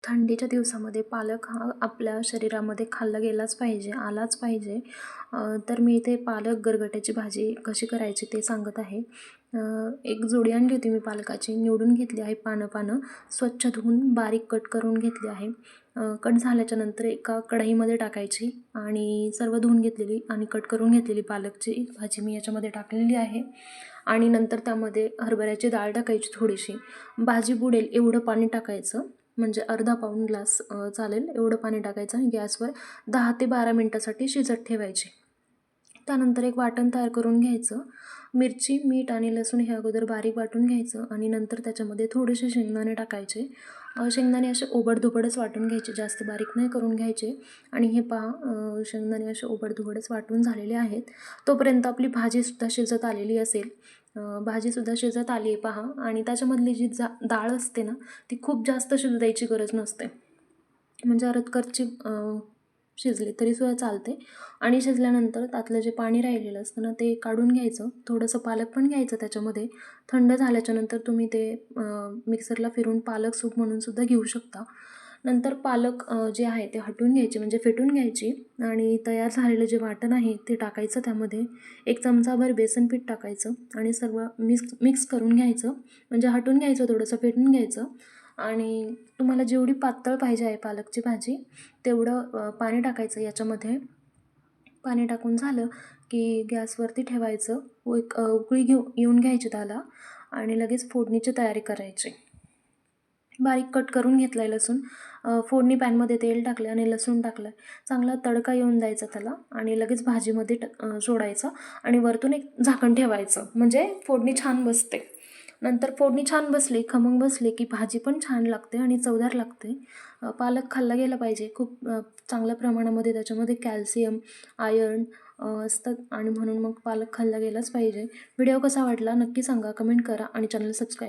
थंडीच्या दिवसामध्ये पालक हा आपल्या शरीरामध्ये खाल्ला गेलाच पाहिजे, आलाच पाहिजे. तर मी इथे पालक गरगट्याची भाजी कशी करायची ते सांगत आहे. एक जोडी आणली होती मी पालकाची, निवडून घेतली आहे पानं स्वच्छ धुवून बारीक कट करून घेतली आहे. कट झाल्याच्या नंतर एका कढईमध्ये टाकायची आणि सर्व धुवून घेतलेली आणि कट करून घेतलेली पालकची भाजी मी याच्यामध्ये टाकलेली आहे. आणि नंतर त्यामध्ये हरभऱ्याची डाळ टाकायची थोडीशी, भाजी बुडेल एवढं पाणी टाकायचं, म्हणजे अर्धा पाऊण ग्लास चालेल एवढं पाणी टाकायचं आणि गॅसवर 10 ते 12 मिनटासाठी शिजत ठेवायची. त्यानंतर एक वाटण तयार करून घ्यायचं. मिरची, मीठ आणि लसूण हे अगोदर बारीक वाटून घ्यायचं आणि नंतर त्याच्यामध्ये थोडेसे शेंगदाणे टाकायचे. शेंगदाणे असे ओबडधोबडच वाटून घ्यायचे, जास्त बारीक नाही करून घ्यायचे. आणि हे पहा, शेंगदाणे असे ओबडधोबडच वाटून झालेले आहेत. तोपर्यंत आपली भाजीसुद्धा शिजत आलेली असेल. भाजीसुद्धा शिजत आली आहे पहा. आणि त्याच्यामधली जी डाळ असते ना, ती खूप जास्त शिजू द्यायची गरज नसते, म्हणजे अरदकरची शिजली तरीसुद्धा चालते. आणि शिजल्यानंतर त्यातलं जे पाणी राहिलेलं असतं ना, ते काढून घ्यायचं. थोडंसं पालक पण घ्यायचं त्याच्यामध्ये. थंड झाल्याच्यानंतर तुम्ही ते मिक्सरला फिरून पालक सूप म्हणून सुद्धा घेऊ शकता. नंतर पालक जे आहे ते हटवून घ्यायची, म्हणजे फेटून घ्यायची आणि तयार झालेलं जे वाटण आहे ते टाकायचं त्यामध्ये. एक चमचाभर बेसन पीठ टाकायचं आणि सर्व मिक्स करून घ्यायचं, म्हणजे हटवून घ्यायचं, थोडंसं फेटून घ्यायचं. आणि तुम्हाला जेवढी पातळ पाहिजे आहे पालकची भाजी तेवढं पाणी टाकायचं याच्यामध्ये. पाणी टाकून झालं की गॅसवरती ठेवायचं. एक उकळी येऊन घ्यायची त्याला आणि लगेच फोडणीची तयारी करायची. बारीक कट करून घेतला आहे लसूण. फोडणी पॅनमध्ये तेल टाकलं आणि लसूण टाकलं. चांगला तडका येऊन द्यायचा त्याला आणि लगेच भाजीमध्ये सोडायचं आणि वरतून एक झाकण ठेवायचं, म्हणजे फोडणी छान बसते. नंतर फोडणी छान बसली, खमंग बसली की भाजी पण छान लागते आणि चवदार लागते. पालक खाल्ला गेला पाहिजे. खूप चांगल्या प्रमाणामध्ये त्याच्यामध्ये कॅल्शियम, आयर्न असतात आणि म्हणून मग पालक खाल्ला गेलाच पाहिजे. व्हिडिओ कसा वाटला नक्की सांगा, कमेंट करा आणि चॅनल सबस्क्राईब